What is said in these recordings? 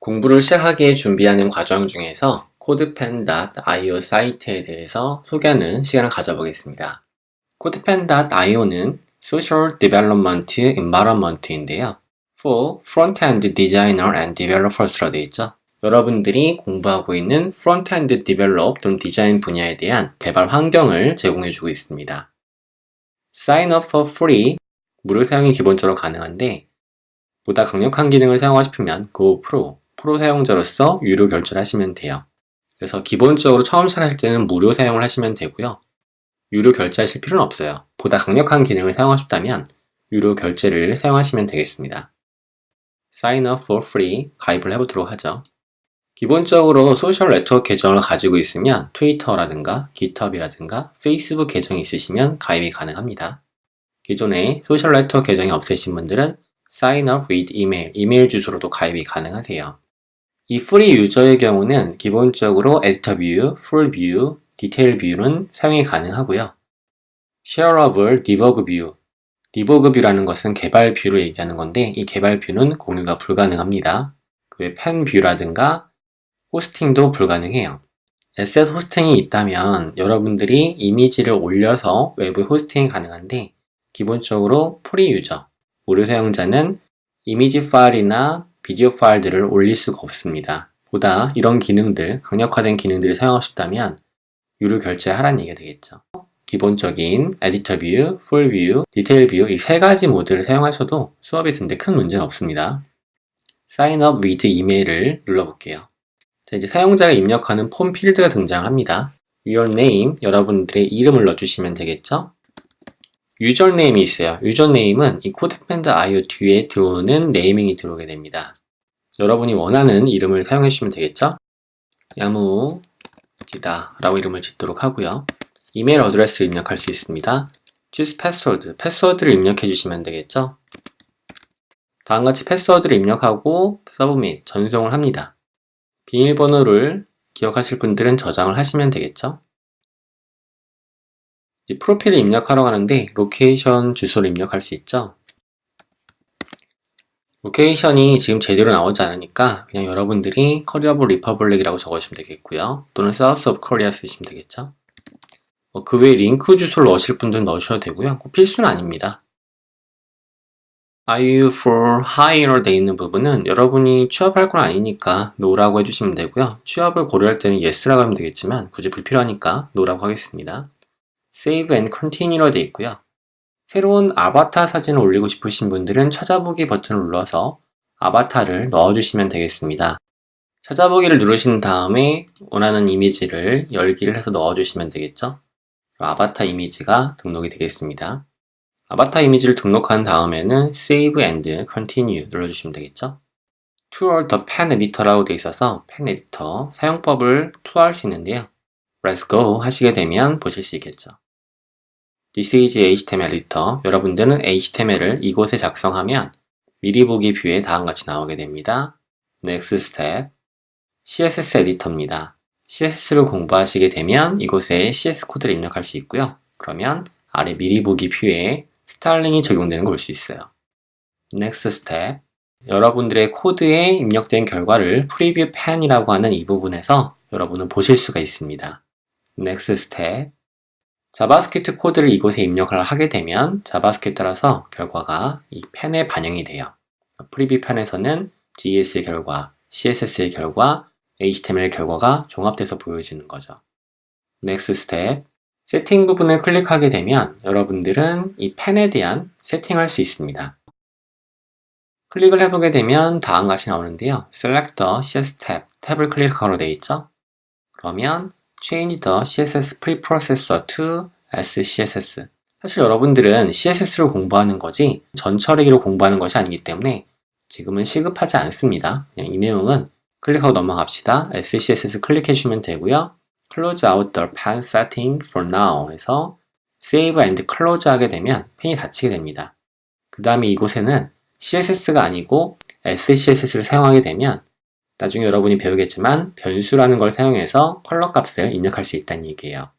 공부를 시작하기에 준비하는 과정 중에서 codepen.io 사이트에 대해서 소개하는 시간을 가져보겠습니다. codepen.io는 Social Development Environment인데요. For Front-End Designer and Developers로 되어 있죠. 여러분들이 공부하고 있는 Front-End Develop 또는 디자인 분야에 대한 개발 환경을 제공해주고 있습니다. Sign up for free, 무료 사용이 기본적으로 가능한데 보다 강력한 기능을 사용하고 싶으면 Go Pro 사용자로서 유료 결제를 하시면 돼요. 그래서 기본적으로 처음 시작하실 때는 무료 사용을 하시면 되고요. 유료 결제하실 필요는 없어요. 보다 강력한 기능을 사용하고 싶다면 유료 결제를 사용하시면 되겠습니다. Sign up for free 가입을 해보도록 하죠. 기본적으로 소셜 네트워크 계정을 가지고 있으면 트위터라든가 깃허브라든가 페이스북 계정이 있으시면 가입이 가능합니다. 기존에 소셜 네트워크 계정이 없으신 분들은 Sign up with email, 이메일 주소로도 가입이 가능하세요. 이 프리 유저의 경우는 기본적으로 에디터 뷰, 풀 뷰, 디테일 뷰는 사용이 가능하고요. 쉐어러블, 디버그 뷰, 디버그 뷰라는 것은 개발 뷰를 얘기하는 건데 이 개발 뷰는 공유가 불가능합니다. 그 외 팬 뷰라든가 호스팅도 불가능해요. 에셋 호스팅이 있다면 여러분들이 이미지를 올려서 외부 호스팅이 가능한데 기본적으로 프리 유저, 무료 사용자는 이미지 파일이나 비디오 파일들을 올릴 수가 없습니다. 보다 이런 기능들, 강력화된 기능들을 사용하고 싶다면 유료 결제하라는 얘기가 되겠죠. 기본적인 에디터 뷰, 풀 뷰, 디테일 뷰 이 세 가지 모드를 사용하셔도 수업이 드는데 큰 문제는 없습니다. Sign up with 이메일을 눌러볼게요. 자, 이제 사용자가 입력하는 폼 필드가 등장합니다. Your name, 여러분들의 이름을 넣어주시면 되겠죠? 유저네임이 있어요. 유저네임은 이 codepen.io 뒤에 들어오는 네이밍이 들어오게 됩니다. 여러분이 원하는 이름을 사용해 주시면 되겠죠? 야무지다 라고 이름을 짓도록 하고요. 이메일 어드레스를 입력할 수 있습니다. choose password, 패스워드를 입력해 주시면 되겠죠? 다음같이 패스워드를 입력하고 서브밋, 전송을 합니다. 비밀번호를 기억하실 분들은 저장을 하시면 되겠죠? 이제 프로필을 입력하러 가는데 로케이션 주소를 입력할 수 있죠. 로케이션이 지금 제대로 나오지 않으니까 그냥 여러분들이 커리 오브 리퍼블릭이라고 적으시면 되겠고요. 또는 사우스 오브 코리아 쓰시면 되겠죠. 그 외에 링크 주소를 넣으실 분들은 넣으셔도 되고요. 꼭 필수는 아닙니다. Are you for hire 돼 있는 부분은 여러분이 취업할 건 아니니까 no라고 해주시면 되고요. 취업을 고려할 때는 yes라고 하면 되겠지만 굳이 불필요하니까 no라고 하겠습니다. Save and Continue로 되어 있고요. 새로운 아바타 사진을 올리고 싶으신 분들은 찾아보기 버튼을 눌러서 아바타를 넣어주시면 되겠습니다. 찾아보기를 누르신 다음에 원하는 이미지를 열기를 해서 넣어주시면 되겠죠. 아바타 이미지가 등록이 되겠습니다. 아바타 이미지를 등록한 다음에는 Save and Continue 눌러주시면 되겠죠. Tool the Pen Editor라고 되어 있어서 펜 에디터 사용법을 투하할 수 있는데요. Let's go 하시게 되면 보실 수 있겠죠. This is HTML 에디터. 여러분들은 HTML을 이곳에 작성하면 미리 보기 뷰에 다음같이 나오게 됩니다. Next step. CSS 에디터입니다. CSS를 공부하시게 되면 이곳에 CS 코드를 입력할 수 있고요. 그러면 아래 미리 보기 뷰에 스타일링이 적용되는 걸 볼 수 있어요. Next step. 여러분들의 코드에 입력된 결과를 프리뷰 펜이라고 하는 이 부분에서 여러분은 보실 수가 있습니다. Next step. 자바스크립트 코드를 이곳에 입력을 하게 되면 자바스크립트에 따라서 결과가 이 펜에 반영이 돼요. 프리뷰 펜에서는 JS의 결과, CSS의 결과, HTML의 결과가 종합돼서 보여지는 거죠. Next step. 세팅 부분을 클릭하게 되면 여러분들은 이 펜에 대한 세팅을 할 수 있습니다. 클릭을 해보게 되면 다음같이 나오는데요. Select the CSS tab, 탭을 클릭하러 되어 있죠. 그러면 Change the CSS preprocessor to SCSS. 사실 여러분들은 CSS를 공부하는 거지 전처리기로 공부하는 것이 아니기 때문에 지금은 시급하지 않습니다. 그냥 이 내용은 클릭하고 넘어갑시다. SCSS 클릭해 주시면 되고요. Close out the pen setting for now 해서 Save and Close 하게 되면 펜이 닫히게 됩니다. 그 다음에 이곳에는 CSS가 아니고 SCSS를 사용하게 되면 나중에 여러분이 배우겠지만 변수라는 걸 사용해서 컬러 값을 입력할 수 있다는 얘기예요.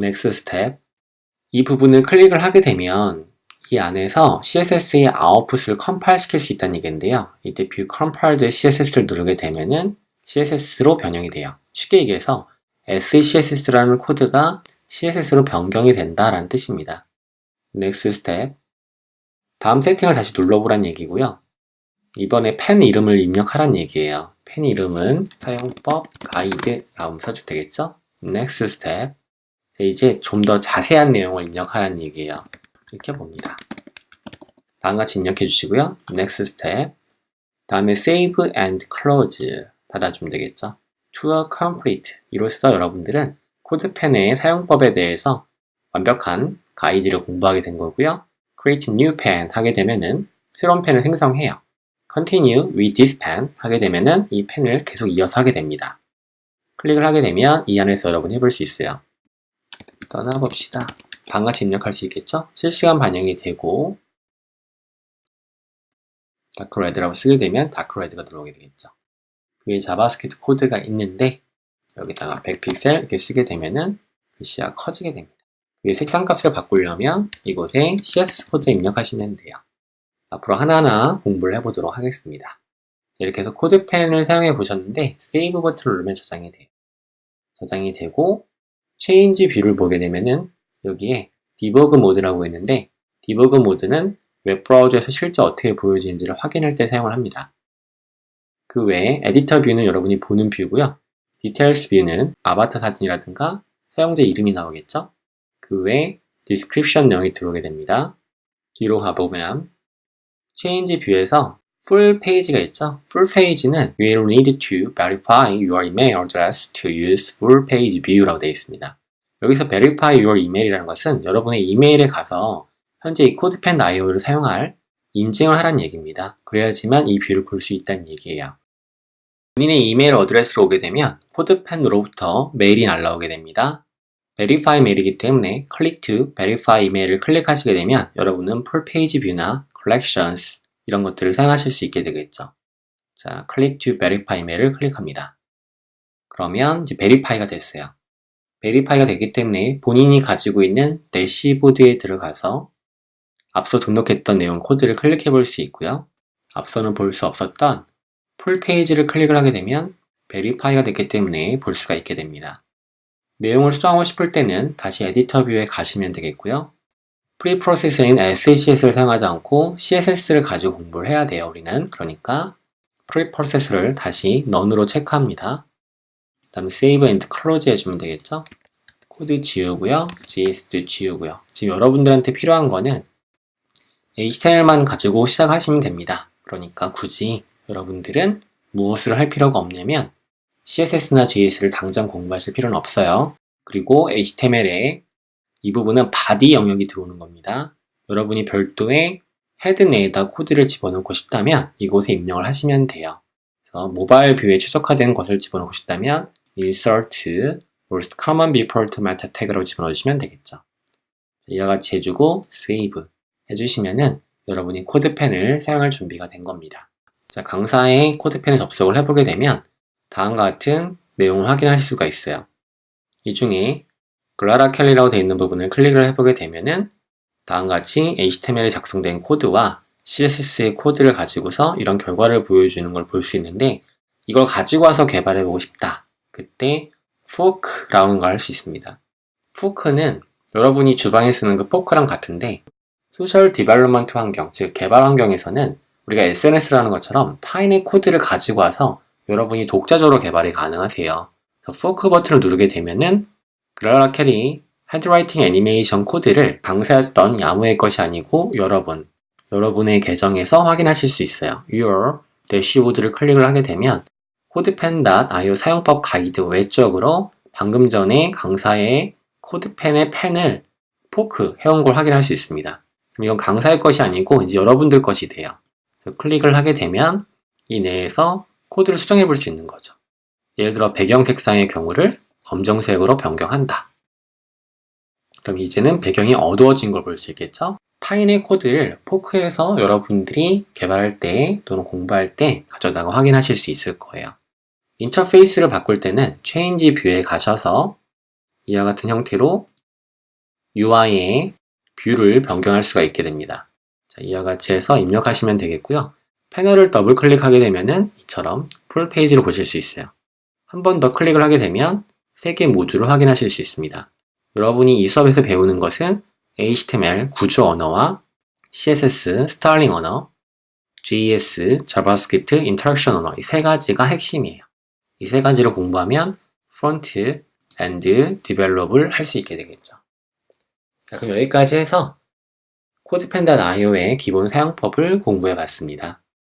Next step. 이 부분을 클릭을 하게 되면 이 안에서 CSS의 아웃풋을 컴파일 시킬 수 있다는 얘기인데요. 이때 view compiled CSS를 누르게 되면은 CSS로 변형이 돼요. 쉽게 얘기해서 SCSS라는 코드가 CSS로 변경이 된다라는 뜻입니다. Next step. 다음 세팅을 다시 눌러보란 얘기고요. 이번에 펜 이름을 입력하란 얘기예요. 펜 이름은 사용법 가이드라고 써도 되겠죠? Next step. 이제 좀 더 자세한 내용을 입력하라는 얘기예요. 이렇게 봅니다. 다음과 같이 입력해 주시고요. Next step. 다음에 save and close 닫아주면 되겠죠. To a complete. 이로써 여러분들은 코드펜의 사용법에 대해서 완벽한 가이드를 공부하게 된 거고요. Create new pen 하게 되면은 새로운 펜을 생성해요. Continue with this pen 하게 되면은 이 펜을 계속 이어서 하게 됩니다. 클릭을 하게 되면 이 안에서 여러분이 해볼 수 있어요. 떠나봅시다. 다음같이 입력할 수 있겠죠? 실시간 반영이 되고 다크레드라고 쓰게 되면 다크레드가 들어오게 되겠죠. 위에 자바스크립트 코드가 있는데 여기다가 100픽셀 이렇게 쓰게 되면은 글씨가 커지게 됩니다. 위에 색상 값을 바꾸려면 이곳에 CSS 코드 입력하시면 돼요. 앞으로 하나하나 공부를 해보도록 하겠습니다. 이렇게 해서 코드펜을 사용해 보셨는데 세이브 버튼을 누르면 저장이 돼요. 저장이 되고 체인지 뷰를 보게 되면은 여기에 디버그 모드라고 있는데 디버그 모드는 웹브라우저에서 실제 어떻게 보여지는지를 확인할 때 사용을 합니다. 그 외에 에디터 뷰는 여러분이 보는 뷰고요. 디테일스 뷰는 아바타 사진이라든가 사용자 이름이 나오겠죠? 그 외에 디스크립션명이 들어오게 됩니다. 뒤로 가보면 체인지 뷰에서 풀 페이지가 있죠? 풀 페이지는 You will need to verify your email address to use full page view라고 되어 있습니다. 여기서 verify your email이라는 것은 여러분의 이메일에 가서 현재 이 코드펜 IO를 사용할 인증을 하라는 얘기입니다. 그래야지만 이 뷰를 볼 수 있다는 얘기예요. 본인의 이메일 어드레스로 오게 되면 코드펜으로부터 메일이 날라오게 됩니다. verify 메일이기 때문에 click to verify 이메일을 클릭하시게 되면 여러분은 풀 페이지 뷰나 collections 이런 것들을 사용하실 수 있게 되겠죠. 자, click to verify 이메일을 클릭합니다. 그러면 이제 verify가 됐어요. verify가 됐기 때문에 본인이 가지고 있는 대시보드에 들어가서 앞서 등록했던 내용 코드를 클릭해 볼 수 있고요. 앞서는 볼 수 없었던 풀 페이지를 클릭을 하게 되면 verify가 됐기 때문에 볼 수가 있게 됩니다. 내용을 수정하고 싶을 때는 다시 에디터 뷰에 가시면 되겠고요. 프리프로세서인 SCSS를 사용하지 않고 CSS를 가지고 공부를 해야 돼요. 우리는. 그러니까 프리프로세서를 다시 none으로 체크합니다. 그 다음에 save and close 해주면 되겠죠. 코드 지우고요. JS도 지우고요. 지금 여러분들한테 필요한 거는 HTML만 가지고 시작하시면 됩니다. 그러니까 굳이 여러분들은 무엇을 할 필요가 없냐면 CSS나 JS를 당장 공부하실 필요는 없어요. 그리고 HTML에 이 부분은 body 영역이 들어오는 겁니다. 여러분이 별도의 헤드 내에다 코드를 집어넣고 싶다면 이곳에 입력을 하시면 돼요. 그래서 모바일 뷰에 최적화된 것을 집어넣고 싶다면 insert most common default meta 태그로 집어넣으시면 되겠죠. 이와 같이 해주고 save 해주시면은 여러분이 코드펜을 사용할 준비가 된 겁니다. 자, 강사의 코드펜에 접속을 해보게 되면 다음과 같은 내용을 확인하실 수가 있어요. 이 중에 글라라 켈리라고 되어 있는 부분을 클릭을 해보게 되면은 다음과 같이 HTML에 작성된 코드와 CSS의 코드를 가지고서 이런 결과를 보여주는 걸 볼 수 있는데 이걸 가지고 와서 개발해보고 싶다. 그때 fork라는 걸 할 수 있습니다. fork는 여러분이 주방에 쓰는 그 포크랑 같은데 소셜 디벨롭먼트 환경, 즉 개발 환경에서는 우리가 SNS라는 것처럼 타인의 코드를 가지고 와서 여러분이 독자적으로 개발이 가능하세요. fork 버튼을 누르게 되면은 글라라 켈리 헤드라이팅 애니메이션 코드를 강사였던 야무의 것이 아니고 여러분의 계정에서 확인하실 수 있어요. Your 대시보드를 클릭을 하게 되면 코드펜.io 사용법 가이드 외적으로 방금 전에 강사의 코드펜의 펜을 포크 해온 걸 확인할 수 있습니다. 그럼 이건 강사의 것이 아니고 이제 여러분들 것이 돼요. 그래서 클릭을 하게 되면 이 내에서 코드를 수정해 볼 수 있는 거죠. 예를 들어 배경 색상의 경우를 검정색으로 변경한다. 그럼 이제는 배경이 어두워진 걸 볼 수 있겠죠? 타인의 코드를 포크해서 여러분들이 개발할 때 또는 공부할 때 가져다가 확인하실 수 있을 거예요. 인터페이스를 바꿀 때는 체인지 뷰에 가셔서 이와 같은 형태로 UI에 뷰를 변경할 수가 있게 됩니다. 자, 이와 같이 해서 입력하시면 되겠고요. 패널을 더블 클릭하게 되면은 이처럼 풀 페이지를 보실 수 있어요. 한 번 더 클릭을 하게 되면 3개 모듈을 확인하실 수 있습니다. 여러분이 이 수업에서 배우는 것은 HTML 구조 언어와 CSS 스타일링 언어, JS, 자바스크립트, 인터랙션 언어 이 세 가지가 핵심이에요. 이 세 가지를 공부하면 프론트, 엔드, 디벨롭을 할 수 있게 되겠죠. 자, 그럼 여기까지 해서 코드펜단.io의 기본 사용법을 공부해 봤습니다.